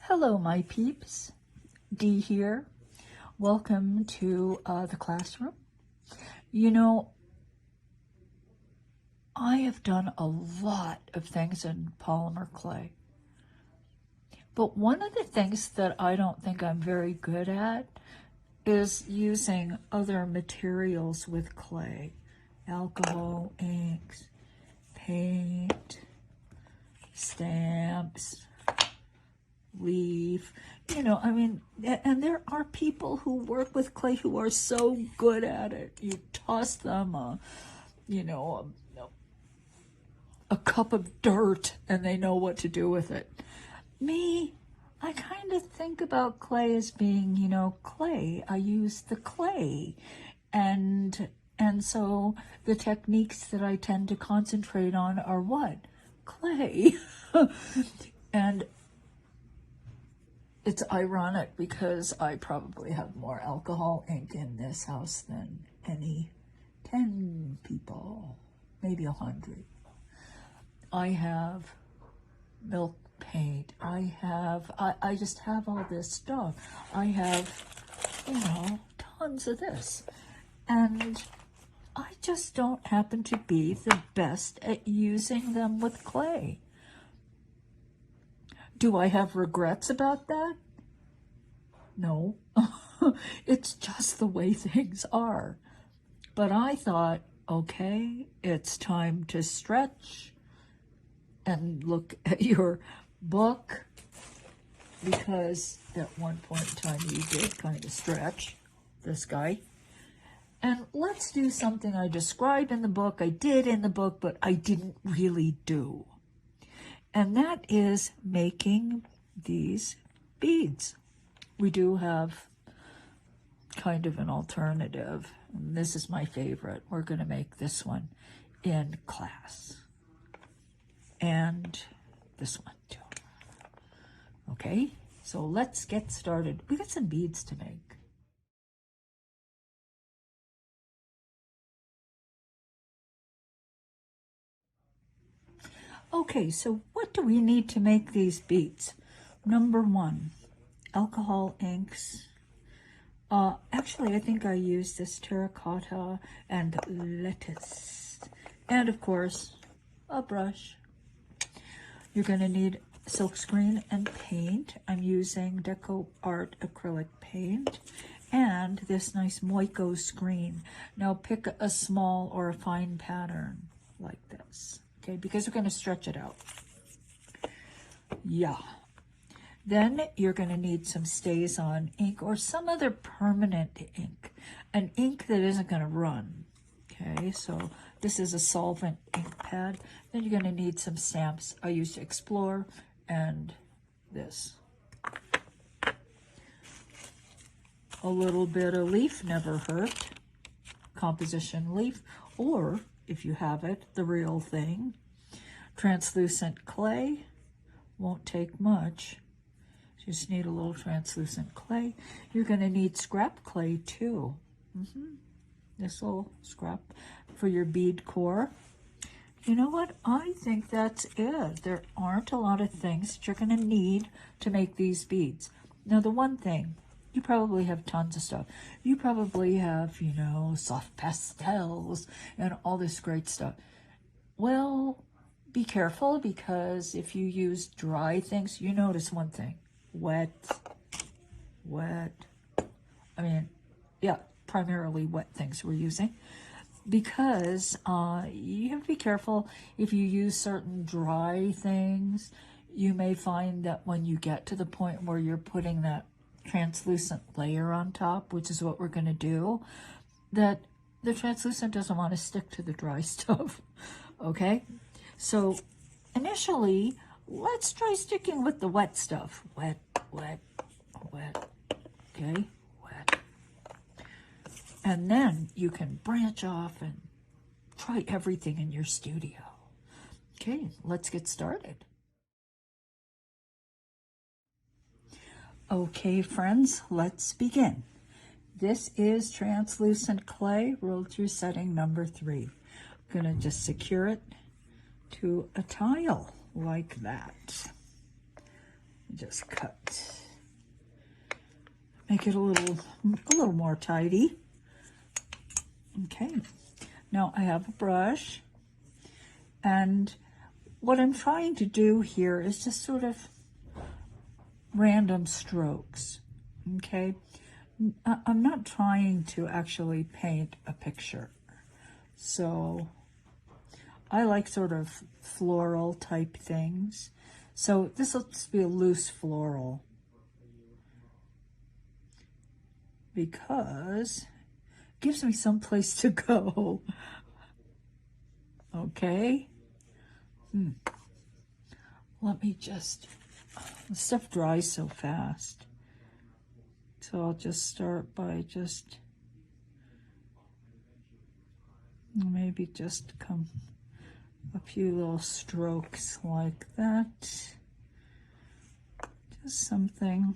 Hello, my peeps. Dee here. Welcome to the classroom. You know, I have done a lot of things in polymer clay. But one of the things that I don't think I'm very good at is using other materials with clay. Alcohol, inks, paint, stamps, leaf, I mean, and there are people who work with clay who are so good at it. You toss them a cup of dirt and they know what to do with it. Me, I kind of think about clay as being, clay. I use the clay. And so the techniques that I tend to concentrate on are what? Clay. And it's ironic because I probably have more alcohol ink in this house than any 10 people, maybe 100. I have milk paint. I just have all this stuff. I have, tons of this. And I just don't happen to be the best at using them with clay. Do I have regrets about that? No. It's just the way things are. But I thought, okay, it's time to stretch and look at your book, because at one point in time you did kind of stretch this guy. And let's do something I described in the book, I did in the book, but I didn't really do. And that is making these beads. We do have kind of an alternative. And this is my favorite. We're going to make this one in class. And this one too. Okay, so let's get started. We got some beads to make. Okay, so what do we need to make these beads? Number one, alcohol inks. Actually, I think I used this terracotta and lettuce. And of course, a brush. You're going to need silkscreen and paint. I'm using Deco Art acrylic paint and this nice Moico screen. Now pick a small or a fine pattern like this, okay, because we're going to stretch it out. Yeah. Then you're going to need some Staz ink or some other permanent ink, an ink that isn't going to run. Okay, so this is a solvent ink pad. Then you're going to need some stamps. I used Explore and this. A little bit of leaf never hurt. Composition leaf, or if you have it, the real thing. Translucent clay, won't take much. Just need a little translucent clay. You're going to need scrap clay too. This little scrap for your bead core. You know what? I think that's it. There aren't a lot of things that you're going to need to make these beads. Now, the one thing, you probably have tons of stuff. You probably have, soft pastels and all this great stuff. Well, be careful, because if you use dry things, you notice one thing. Wet. I mean, yeah, primarily wet things we're using, because you have to be careful. If you use certain dry things, you may find that when you get to the point where you're putting that translucent layer on top, which is what we're going to do, that the translucent doesn't want to stick to the dry stuff. Okay, so initially, let's try sticking with the wet stuff. Wet. Okay, wet. And then you can branch off and try everything in your studio. Okay, let's get started. Okay, friends, let's begin. This is translucent clay rolled through setting number 3. I'm going to just secure it to a tile like that. just cut. Make it a little more tidy. Okay, now I have a brush, and what I'm trying to do here is just sort of random strokes, okay? I'm not trying to actually paint a picture. So I like sort of floral type things. So this will just be a loose floral, because it gives me some place to go. Okay. Let me just, the stuff dries so fast. So I'll just start by just, maybe just come a few little strokes like that. Just something.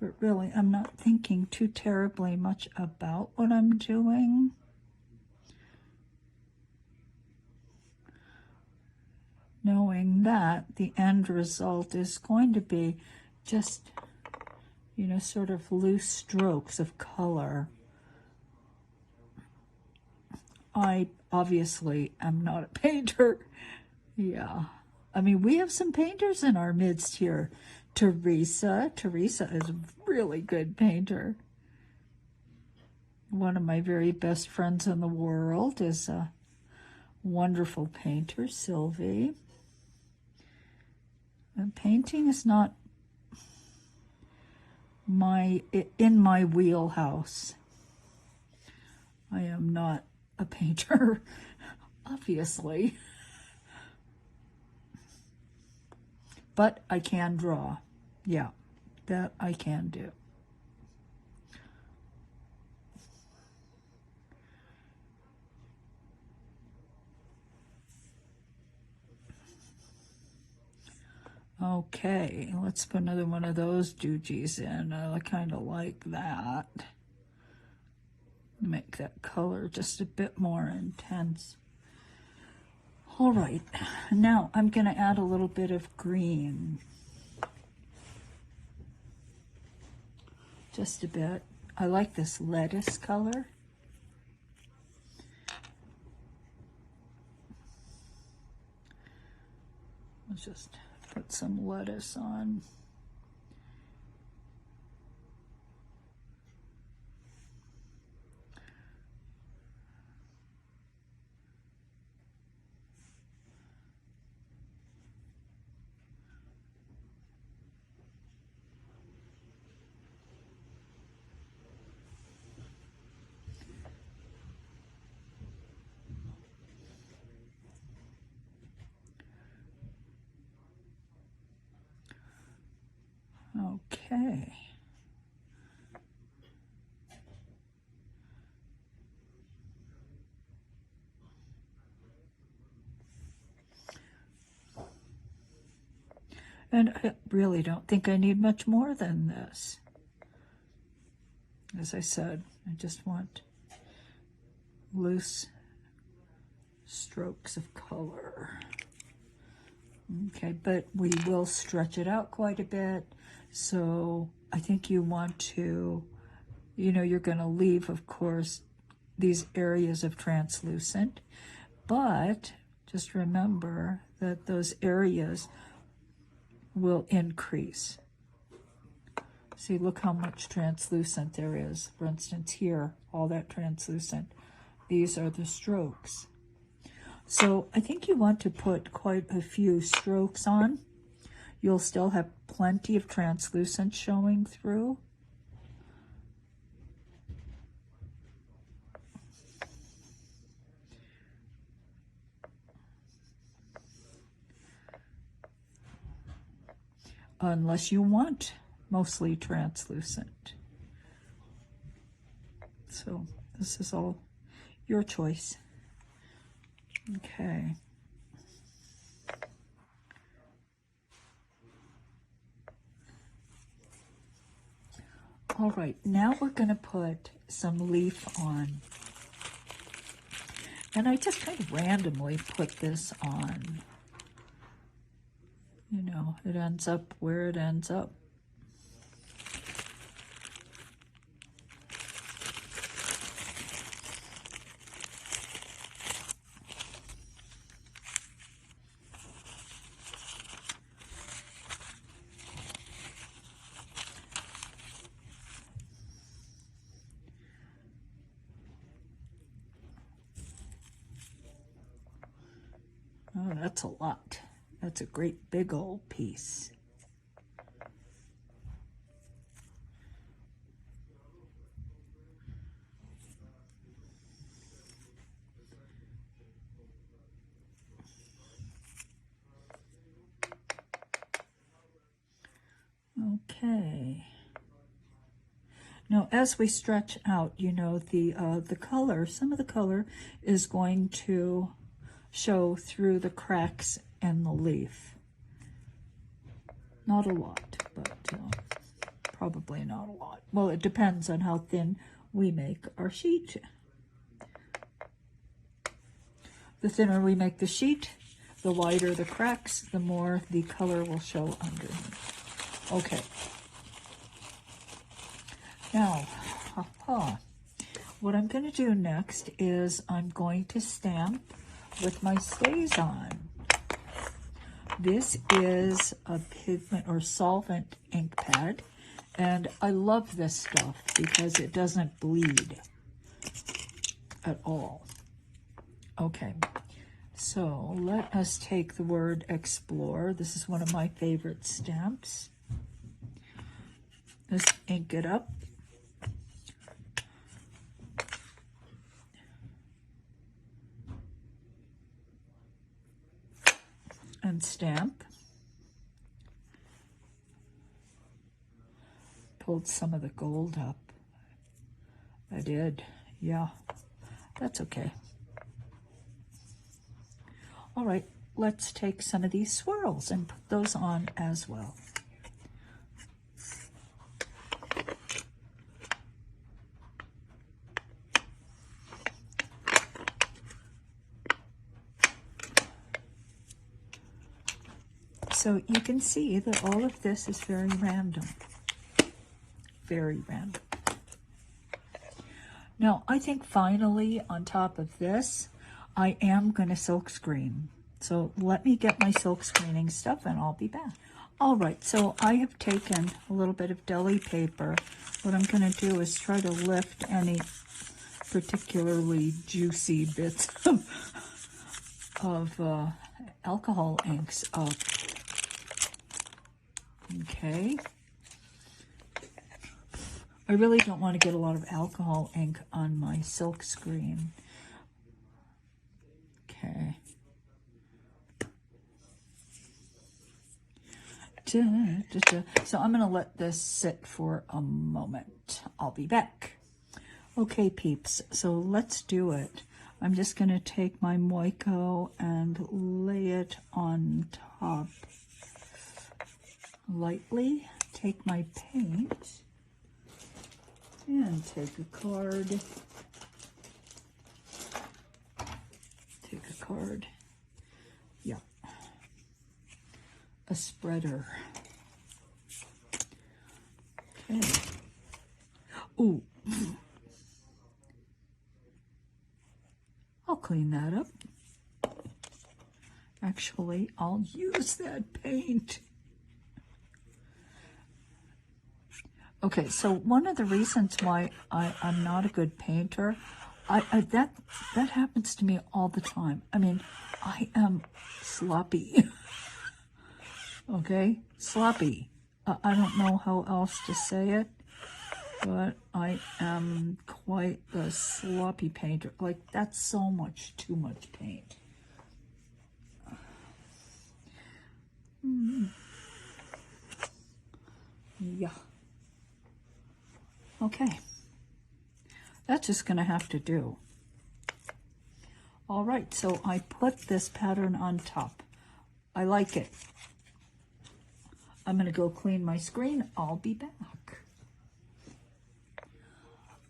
But really, I'm not thinking too terribly much about what I'm doing. Knowing that the end result is going to be just, you know, sort of loose strokes of color. I obviously am not a painter. Yeah. I mean, we have some painters in our midst here. Teresa is a really good painter. One of my very best friends in the world is a wonderful painter, Sylvie. And painting is not in my wheelhouse. I am not a painter, obviously. But I can draw. Yeah, that I can do. Okay, let's put another one of those doogies in. I kind of like that. Make that color just a bit more intense. All right, now I'm going to add a little bit of green. Just a bit. I like this lettuce color. Let's just put some lettuce on. Okay. And I really don't think I need much more than this. As I said, I just want loose strokes of color. Okay, but we will stretch it out quite a bit. So I think you want to, you know, you're going to leave, of course, these areas of translucent, but just remember that those areas will increase. See, look how much translucent there is. For instance, here, all that translucent. These are the strokes. So I think you want to put quite a few strokes on. You'll still have plenty of translucent showing through. Unless you want mostly translucent. So this is all your choice. Okay. All right, now we're going to put some leaf on. And I just kind of randomly put this on. You know, it ends up where it ends up. Oh, that's a lot. That's a great big old piece. Okay. Now, as we stretch out, you know, the color, some of the color is going to show through the cracks in the leaf. Not a lot, but probably not a lot. Well, it depends on how thin we make our sheet. The thinner we make the sheet, the wider the cracks, the more the color will show underneath. Okay. Now, what I'm going to do next is I'm going to stamp with my Staz on. This is a pigment or solvent ink pad, and I love this stuff because it doesn't bleed at all. Okay, so let us take the word explore. This is one of my favorite stamps. Just ink it up. And stamp. Pulled some of the gold up. I did, yeah, that's okay. All right, let's take some of these swirls and put those on as well. So you can see that all of this is very random. Very random. Now, I think finally on top of this, I am going to silk screen. So let me get my silk screening stuff and I'll be back. All right, so I have taken a little bit of deli paper. What I'm going to do is try to lift any particularly juicy bits of alcohol inks up. Okay. I really don't want to get a lot of alcohol ink on my silk screen. Okay. So I'm going to let this sit for a moment. I'll be back. Okay, peeps, so let's do it. I'm just going to take my Moico and lay it on top lightly. Take my paint and take a card. Take a card. Yeah. A spreader. Okay. Ooh. I'll clean that up. Actually, I'll use that paint. Okay, so one of the reasons why I'm not a good painter, that happens to me all the time. I mean, I am sloppy. Okay, sloppy. I don't know how else to say it, but I am quite a sloppy painter. Like, that's so much, too much paint. Yeah. Okay. That's just going to have to do. All right, so I put this pattern on top. I like it. I'm gonna go clean my screen. I'll be back.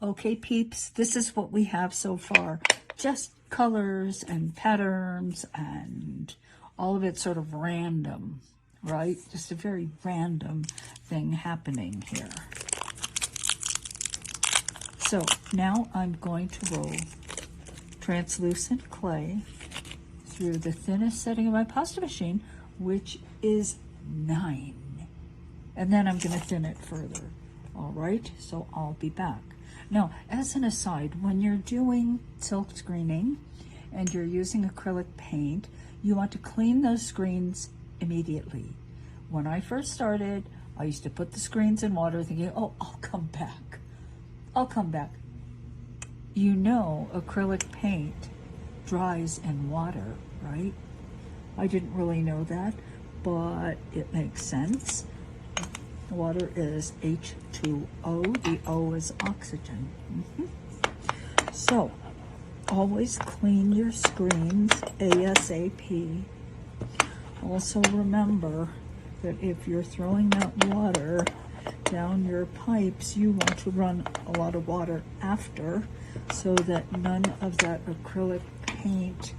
Okay, peeps, this is what we have so far. Just colors and patterns and all of it sort of random, right? Just a very random thing happening here. So now I'm going to roll translucent clay through the thinnest setting of my pasta machine, which is 9. And then I'm going to thin it further. All right, so I'll be back. Now, as an aside, when you're doing silk screening and you're using acrylic paint, you want to clean those screens immediately. When I first started, I used to put the screens in water thinking, oh, I'll come back. I'll come back. You know, acrylic paint dries in water, right? I didn't really know that, but it makes sense. Water is H2O. The O is oxygen. So, always clean your screens ASAP. Also remember that if you're throwing out water down your pipes, you want to run a lot of water after so that none of that acrylic paint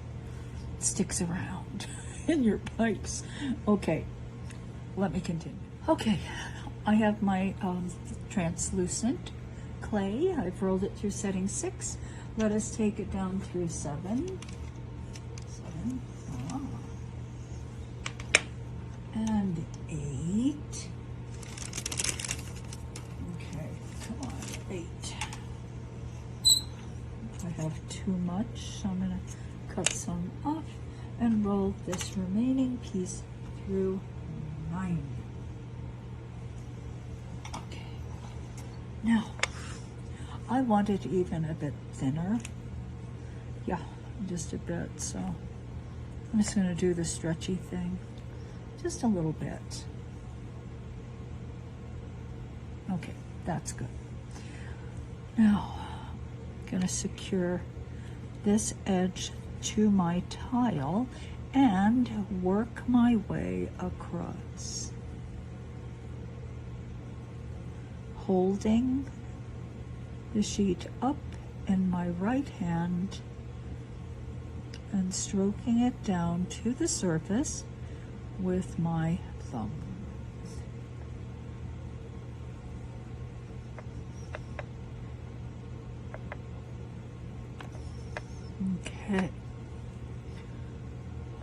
sticks around in your pipes. Okay, let me continue. Okay, I have my translucent clay. I've rolled it through setting 6. Let us take it down through 7. And 8. Okay, come on, 8. I have too much, so I'm going to cut some off and roll this remaining piece through 9. Okay. Now, I want it even a bit thinner. Yeah, just a bit, so I'm just going to do the stretchy thing. Just a little bit. Okay, that's good. Now, I'm going to secure this edge to my tile and work my way across. Holding the sheet up in my right hand and stroking it down to the surface with my thumb. Okay.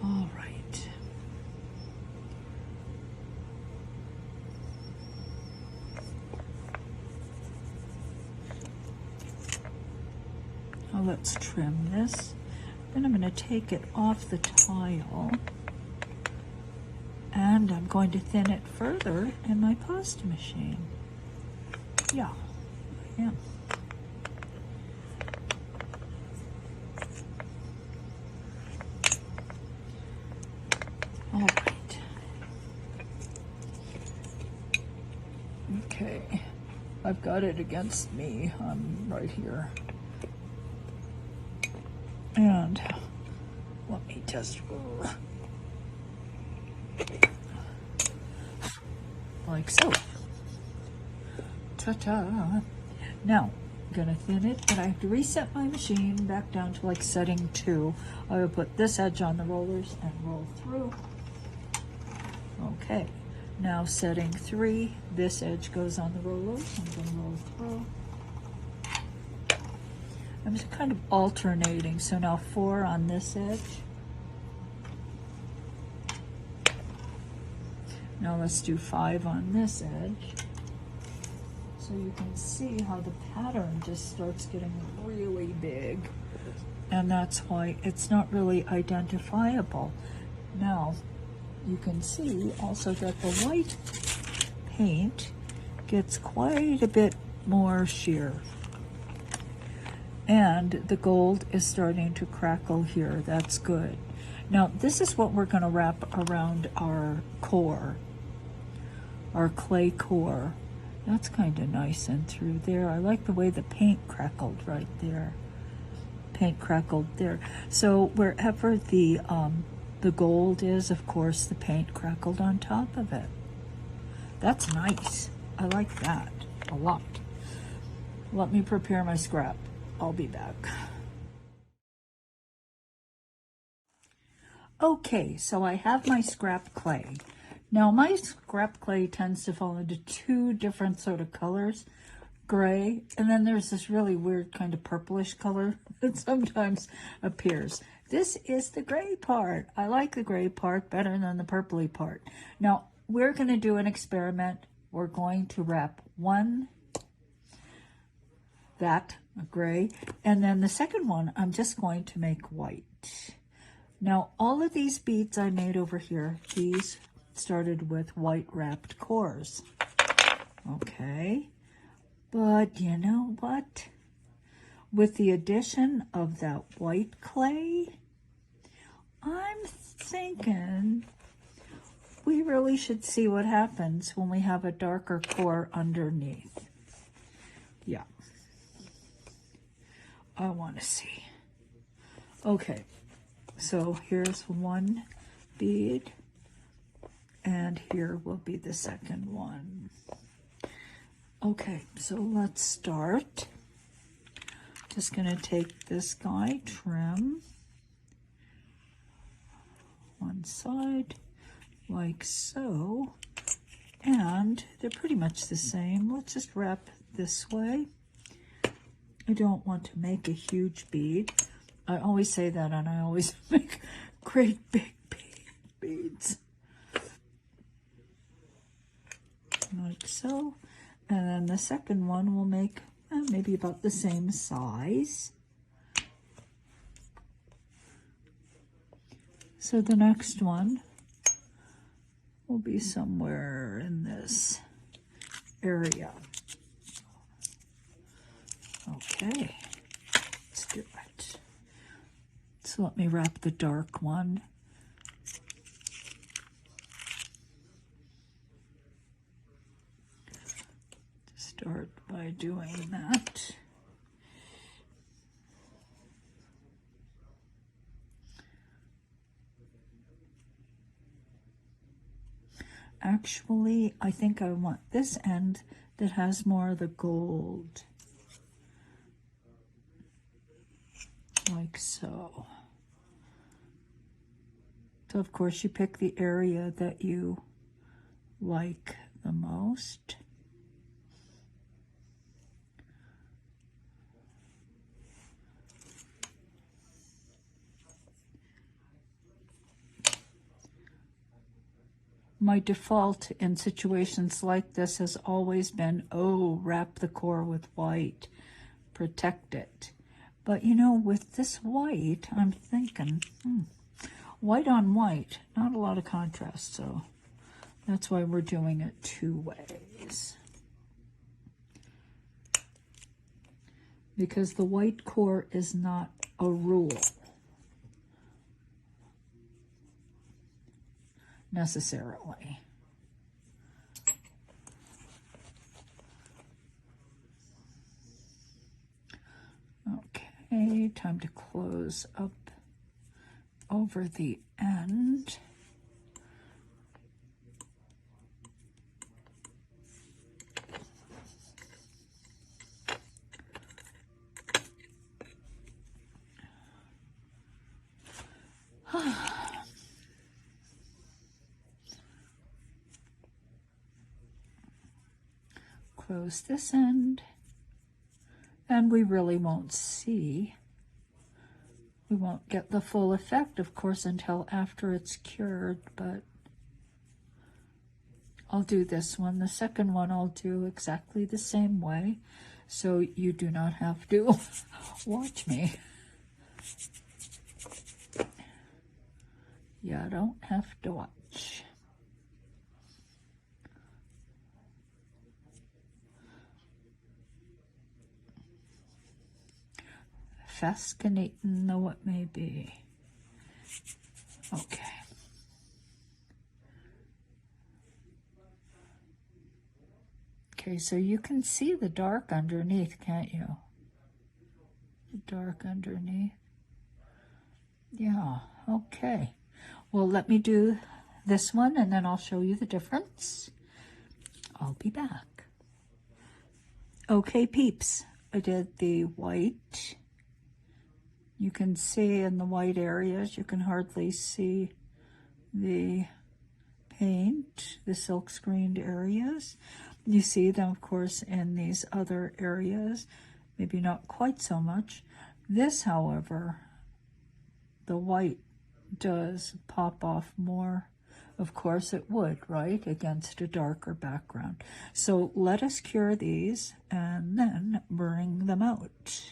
All right. Now let's trim this. Then I'm going to take it off the tile. And I'm going to thin it further in my pasta machine. Yeah, I am. All right. Okay, I've got it against me. I'm right here. And let me just... like so. Ta-ta. Now, I'm gonna thin it, but I have to reset my machine back down to like setting 2. I will put this edge on the rollers and roll through. Okay, now setting 3, this edge goes on the rollers and then roll through. I'm just kind of alternating, so now 4 on this edge. Now let's do 5 on this edge. So you can see how the pattern just starts getting really big. And that's why it's not really identifiable. Now, you can see also that the white paint gets quite a bit more sheer. And the gold is starting to crackle here. That's good. Now, this is what we're going to wrap around our core. Our clay core. That's kind of nice and through there. I like the way the paint crackled right there. paint crackled there. So wherever the gold is, of course, the paint crackled on top of it. That's nice. I like that a lot. Let me prepare my scrap. I'll be back. Okay, so I have my scrap clay. Now my scrap clay tends to fall into two different sort of colors, gray, and then there's this really weird kind of purplish color that sometimes appears. This is the gray part. I like the gray part better than the purpley part. Now we're going to do an experiment. We're going to wrap that gray, and then the second one I'm just going to make white. Now all of these beads I made over here, these started with white wrapped cores. Okay, but you know what? With the addition of that white clay, I'm thinking we really should see what happens when we have a darker core underneath. Yeah, I want to see. Okay, so here's one bead, and here will be the second one. Okay, so let's start. Just going to take this guy, trim one side like so, and they're pretty much the same. Let's just wrap this way. I don't want to make a huge bead. I always say that, and I always make great big beads. Like so. And then the second one will make maybe about the same size. So the next one will be somewhere in this area. Okay, let's do it. So let me wrap the dark one. Start by doing that. Actually, I think I want this end that has more of the gold. Like so. So of course you pick the area that you like the most. My default in situations like this has always been, oh, wrap the core with white, protect it. But you know, with this white, I'm thinking, white on white, not a lot of contrast, so that's why we're doing it two ways. Because the white core is not a rule. Necessarily. Okay, time to close up over the end. Close this end, and we really won't see. We won't get the full effect, of course, until after it's cured, but I'll do this one. The second one I'll do exactly the same way, so you do not have to watch me. You don't have to watch. Fascinating though it may be. Okay. Okay, so you can see the dark underneath, can't you? dark underneath. Yeah, okay. Well, let me do this one and then I'll show you the difference. I'll be back. Okay, peeps, I did the white. You can see in the white areas, you can hardly see the paint, the silk screened areas. You see them, of course, in these other areas, maybe not quite so much. This, however, the white does pop off more. Of course it would, right, against a darker background. So let us cure these and then bring them out,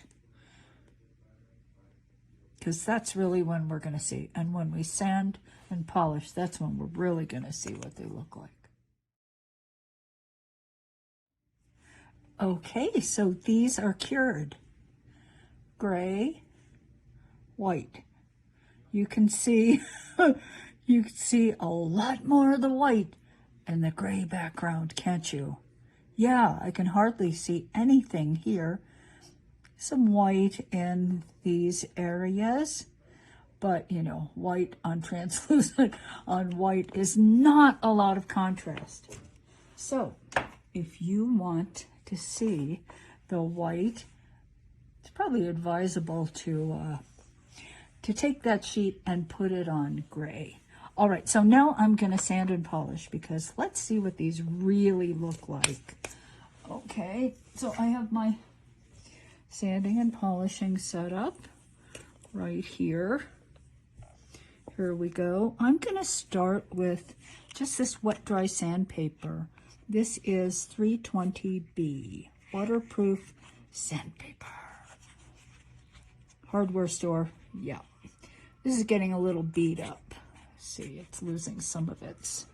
because that's really when we're going to see. And when we sand and polish, that's when we're really going to see what they look like. Okay, so these are cured. Gray, white. You can see you can see a lot more of the white in the gray background, can't you? Yeah, I can hardly see anything here. Some white in these areas, but you know, white on translucent on white is not a lot of contrast. So if you want to see the white, it's probably advisable to take that sheet and put it on gray. All right, so now I'm going to sand and polish, because let's see what these really look like. Okay, so I have my sanding and polishing set up right here. Here we go. I'm going to start with just this wet dry sandpaper. This is 320B, waterproof sandpaper. Hardware store, yeah. This is getting a little beat up. See, it's losing some of its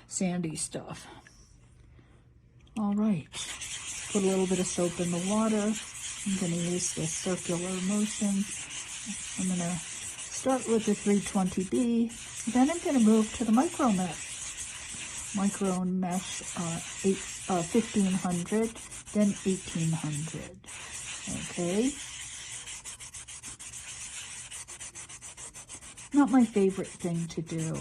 sandy stuff. All right, put a little bit of soap in the water. I'm going to use the circular motion. I'm going to start with the 320B, then I'm going to move to the micro mesh. Micro mesh 1500, then 1800. Okay. Not my favorite thing to do.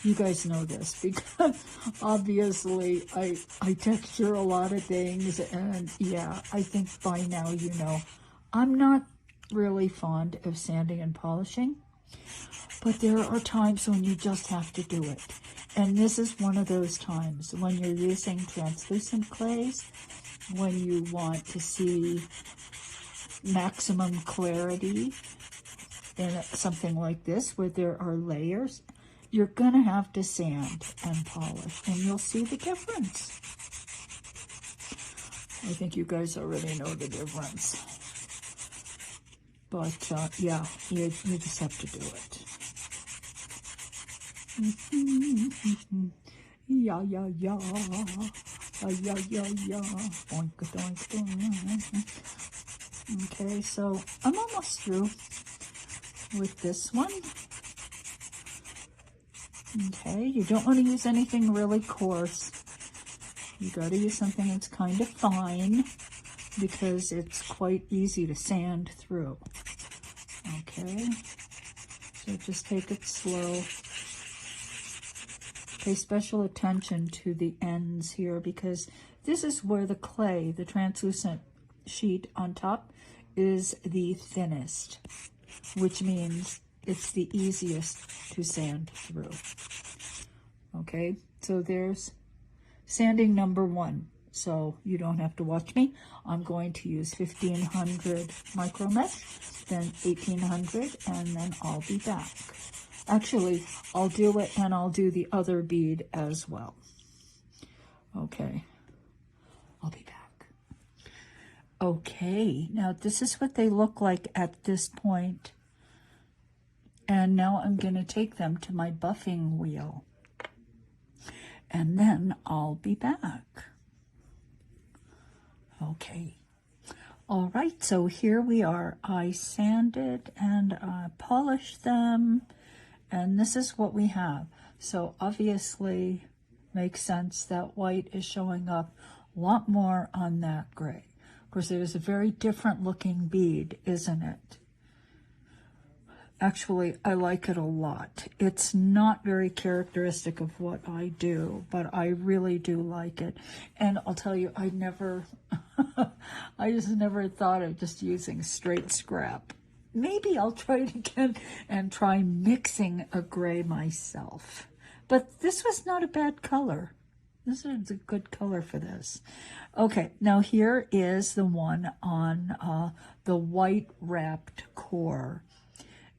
You guys know this, because obviously I texture a lot of things, and yeah, I think by now you know I'm not really fond of sanding and polishing, but there are times when you just have to do it. And this is one of those times when you're using translucent clays, when you want to see maximum clarity in something like this, where there are layers, you're going to have to sand and polish, and you'll see the difference. I think you guys already know the difference. But, yeah, you just have to do it. Yeah, yeah, yeah. Yeah, yeah, yeah. Boink, doink, doink. Okay, so I'm almost through with this one. Okay, you don't want to use anything really coarse. You got to use something that's kind of fine, because it's quite easy to sand through. Okay, so just take it slow. Pay special attention to the ends here, because this is where the clay, the translucent sheet on top, is the thinnest, which means it's the easiest to sand through. Okay, so there's sanding number one. So you don't have to watch me. I'm going to use 1500 micro mesh, then 1800, and then I'll be back. Actually, I'll do it, and I'll do the other bead as well. Okay, I'll be back. Okay, now this is what they look like at this point. And now I'm going to take them to my buffing wheel, and then I'll be back. Okay. All right, so here we are. I sanded and polished them, and this is what we have. So obviously makes sense that white is showing up a lot more on that gray. Of course, it is a very different looking bead, isn't it? Actually, I like it a lot. It's not very characteristic of what I do, but I really do like it. And I'll tell you, I never, I just never thought of just using straight scrap. Maybe I'll try it again and try mixing a gray myself. But this was not a bad color. This is a good color for this. Okay, now here is the one on the white wrapped core.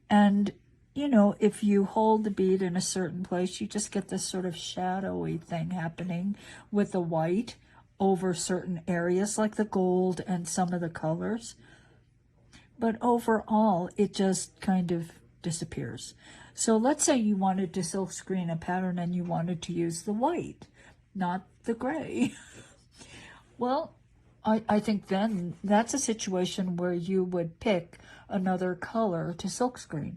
And, you know, if you hold the bead in a certain place, you just get this sort of shadowy thing happening with the white over certain areas, like the gold and some of the colors. But overall, it just kind of disappears. So let's say you wanted to silk screen a pattern and you wanted to use the white, not the gray. Well, I think then that's a situation where you would pick another color to silkscreen.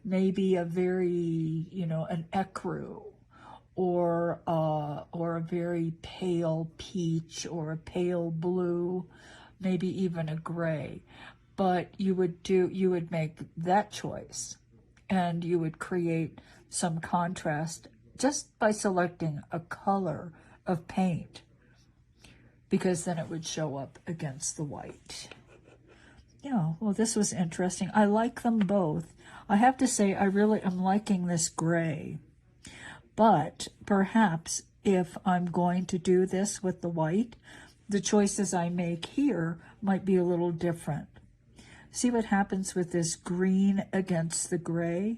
Maybe a very, you know, an ecru, or a very pale peach, or a pale blue, maybe even a gray. But you would make that choice, and you would create some contrast just by selecting a color of paint, because then it would show up against the white. Yeah, well, this was interesting. I like them both. I have to say, I really am liking this gray. But perhaps if I'm going to do this with the white, the choices I make here might be a little different. See what happens with this green against the gray?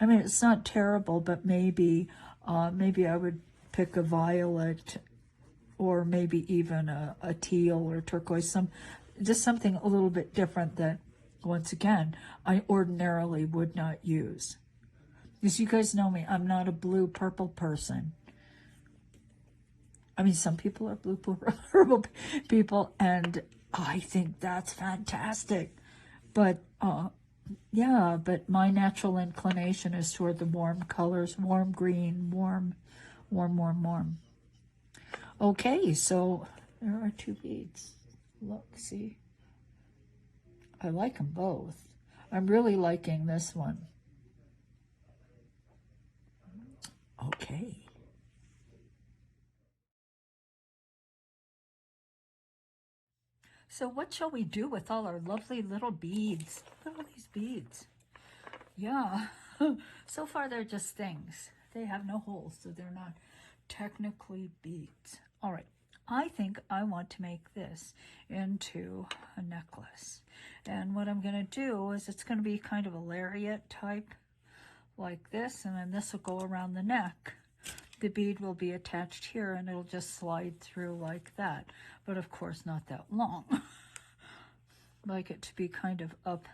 I mean, it's not terrible, but maybe I would pick a violet, or maybe even a teal or turquoise, just something a little bit different that, once again, I ordinarily would not use. Because you guys know me, I'm not a blue-purple person. I mean, some people are blue-purple people, and I think that's fantastic. But, yeah, but my natural inclination is toward the warm colors, warm green, warm. Okay, so there are two beads. Look, see? I like them both. I'm really liking this one. Okay. So what shall we do with all our lovely little beads? Look at all these beads. Yeah, so far they're just things. They have no holes, so they're not technically beads. All right, I think I want to make this into a necklace. And what I'm gonna do is, it's gonna be kind of a lariat type, like this, and then this will go around the neck. The bead will be attached here, and it'll just slide through like that. But of course, not that long. Like it to be kind of up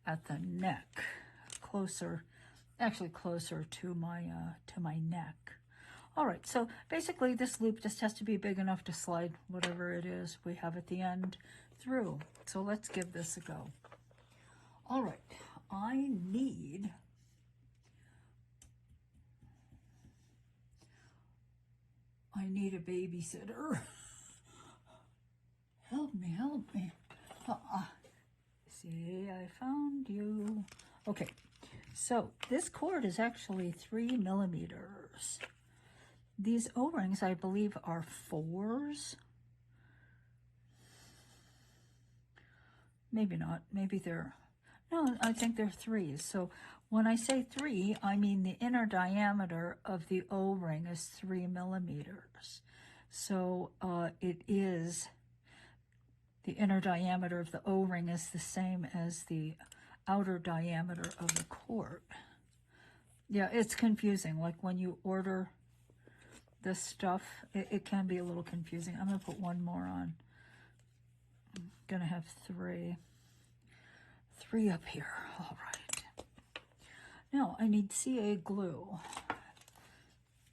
at the neck, closer to my neck. All right, so basically this loop just has to be big enough to slide whatever it is we have at the end through. So let's give this a go. All right, I need a babysitter. Help me. See, I found you. Okay, so this cord is actually 3 millimeters. These O-rings, I believe, are 4s. Maybe not. Maybe they're... No, I think they're 3s. So when I say 3, I mean the inner diameter of the O-ring is 3 millimeters. So it is... The inner diameter of the O-ring is the same as the outer diameter of the cord. Yeah, it's confusing. Like when you order this stuff, it can be a little confusing. I'm going to put one more on. I'm going to have 3. 3 up here. All right. Now I need CA glue.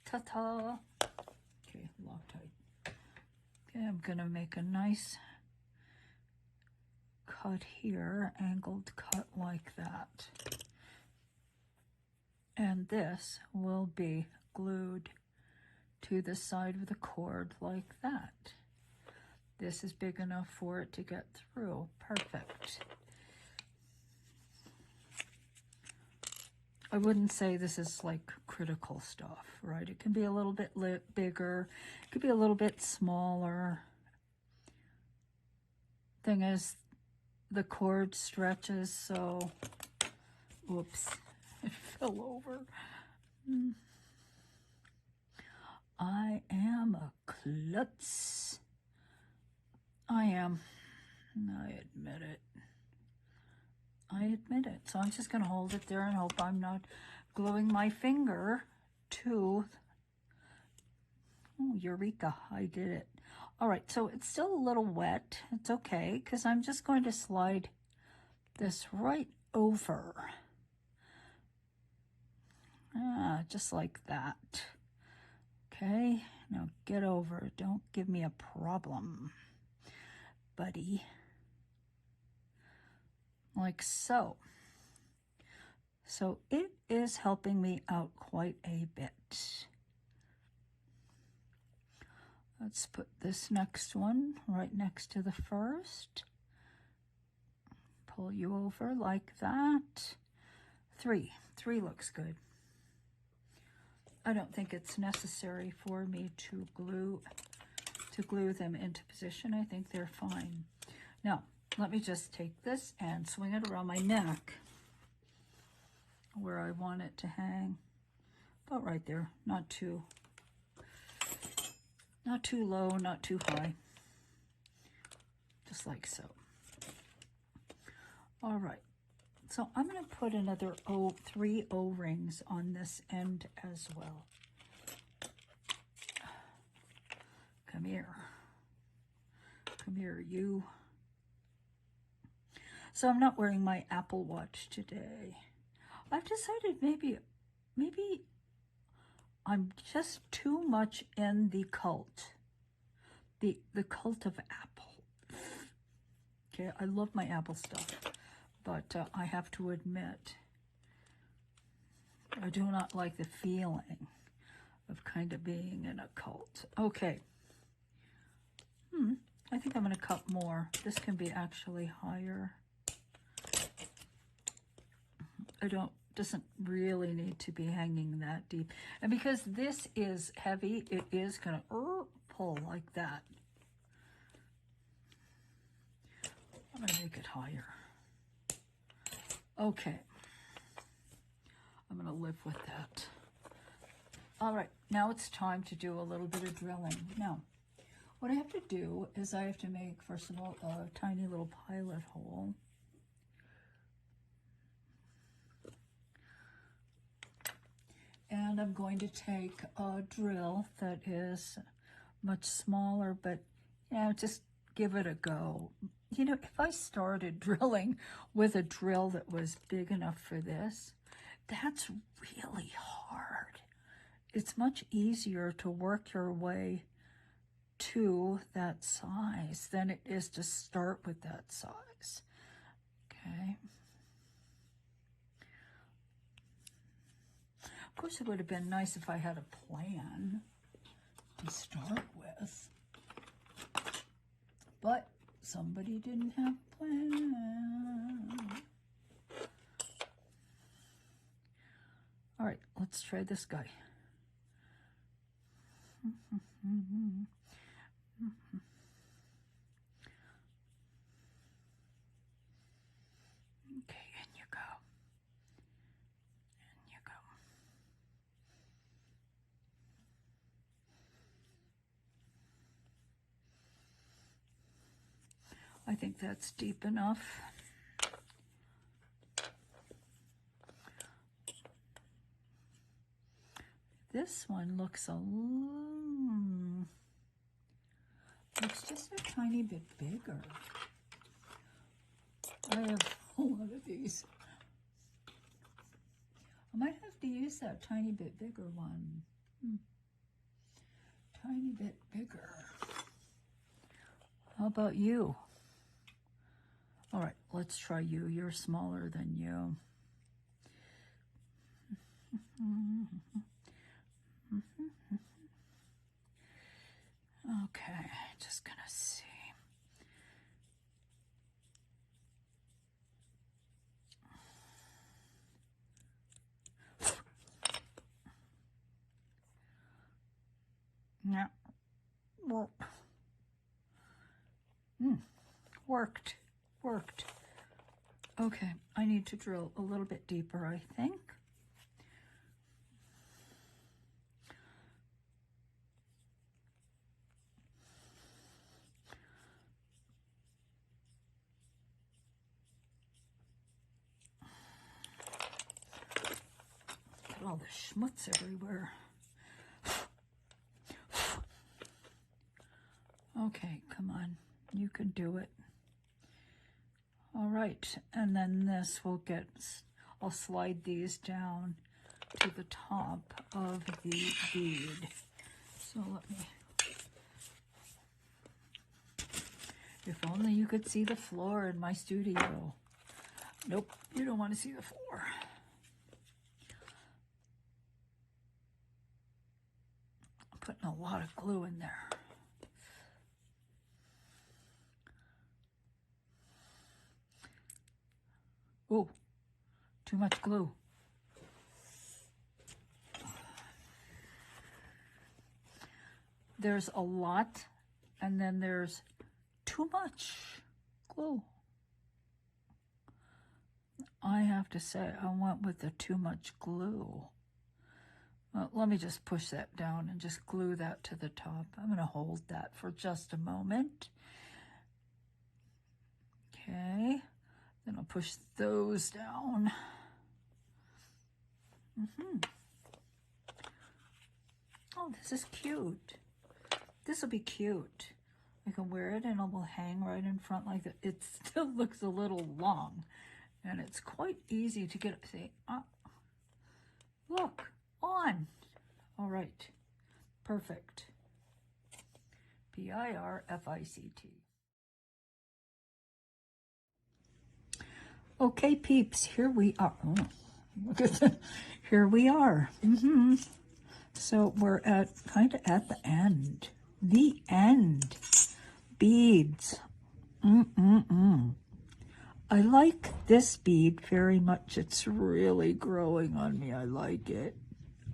Ta-ta. Okay, Loctite. Okay, I'm going to make a nice cut here, angled cut like that. And this will be glued to the side of the cord like that. This is big enough for it to get through. Perfect. I wouldn't say this is like critical stuff, right? It can be a little bit bigger. It could be a little bit smaller. Thing is, the cord stretches, so, whoops, it fell over. I am a klutz. I am. I admit it. I admit it. So I'm just going to hold it there and hope I'm not gluing my finger to... Oh, eureka, I did it. All right, so it's still a little wet. It's okay, because I'm just going to slide this right over. Just like that. Okay, now get over. Don't give me a problem, buddy. Like so. So it is helping me out quite a bit. Let's put this next one right next to the first. Pull you over like that. Three looks good. I don't think it's necessary for me to glue them into position. I think they're fine. Now, let me just take this and swing it around my neck where I want it to hang. About right there, not too low, not too high. Just like so. All right. So I'm going to put another 3 O-rings on this end as well. Come here. Come here, you. So I'm not wearing my Apple Watch today. I've decided maybe I'm just too much in the cult. The cult of Apple. Okay, I love my Apple stuff. But I have to admit, I do not like the feeling of kind of being in a cult. Okay. I think I'm going to cut more. This can be actually higher. Doesn't really need to be hanging that deep. And because this is heavy, it is going to pull like that. I'm going to make it higher. Okay, I'm going to live with that. All right, now it's time to do a little bit of drilling. Now, what I have to do is I have to make, first of all, a tiny little pilot hole. And I'm going to take a drill that is much smaller, but, just give it a go. If I started drilling with a drill that was big enough for this, that's really hard. It's much easier to work your way to that size than it is to start with that size. Okay. Of course, it would have been nice if I had a plan to start with, but somebody didn't have a plan. All right, let's try this guy. Okay, in you go. In you go. I think that's deep enough. This one looks looks just a tiny bit bigger. I have a lot of these. I might have to use that tiny bit bigger one. Tiny bit bigger. How about you? All right, let's try you. You're smaller than you. Okay, just gonna see. worked. Okay, I need to drill a little bit deeper, I think. Got all the schmutz everywhere. Okay, come on, you can do it. All right, and then this will get, I'll slide these down to the top of the bead. So let me, if only you could see the floor in my studio. Nope, you don't want to see the floor. I'm putting a lot of glue in there. Oh, too much glue. There's a lot, and then there's too much glue. I have to say, I went with the too much glue. Let me just push that down and just glue that to the top. I'm going to hold that for just a moment. Okay. Then I'll push those down. Oh, this is cute. This will be cute. I can wear it and it will hang right in front like that. It still looks a little long, and it's quite easy to get. See, look, on. All right, perfect. P-I-R-F-I-C-T. Okay, peeps, here we are. Oh, look at that. Here we are. So we're kind of at the end. The end. Beads. I like this bead very much. It's really growing on me. I like it.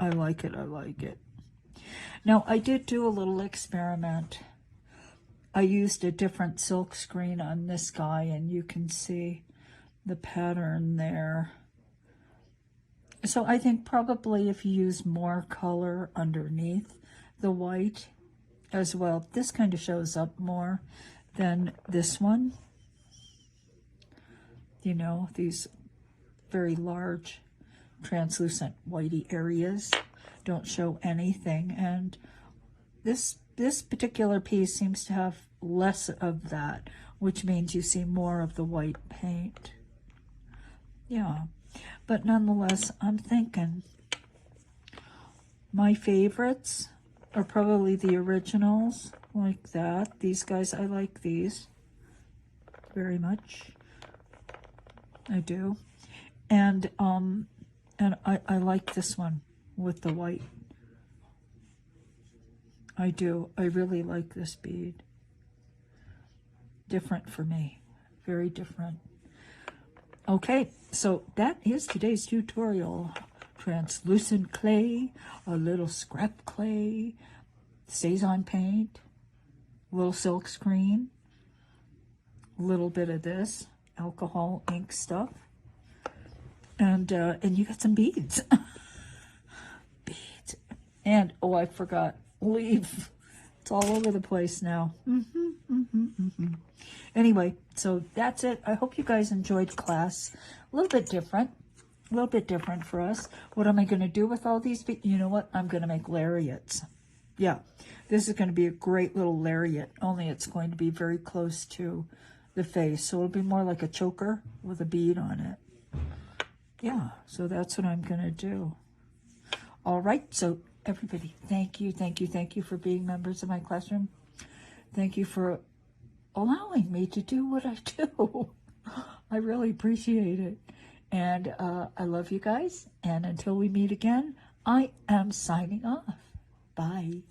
I like it. Now, I did do a little experiment. I used a different silk screen on this guy, and you can see the pattern there. So I think probably if you use more color underneath the white as well, this kind of shows up more than this one. You know, these very large translucent whitey areas don't show anything, and this particular piece seems to have less of that, which means you see more of the white paint. Yeah, but nonetheless, I'm thinking my favorites are probably the originals, like that. These guys, I like these very much. I do. And I like this one with the white. I do. I really like this bead. Different for me. Very different. Okay, so that is today's tutorial. Translucent clay, a little scrap clay, Cezanne paint, little silk screen, a little bit of this alcohol ink stuff, and you got some beads. Beads. And oh, I forgot, leaf. It's all over the place now. Anyway, so that's it. I hope you guys enjoyed class. A little bit different for us. What am I going to do with all these? You know what? I'm going to make lariats. Yeah, this is going to be a great little lariat, only it's going to be very close to the face. So it'll be more like a choker with a bead on it. Yeah, so that's what I'm going to do. All right, so everybody, thank you for being members of my classroom. Thank you for allowing me to do what I do. I really appreciate it. And I love you guys. And until we meet again, I am signing off. Bye.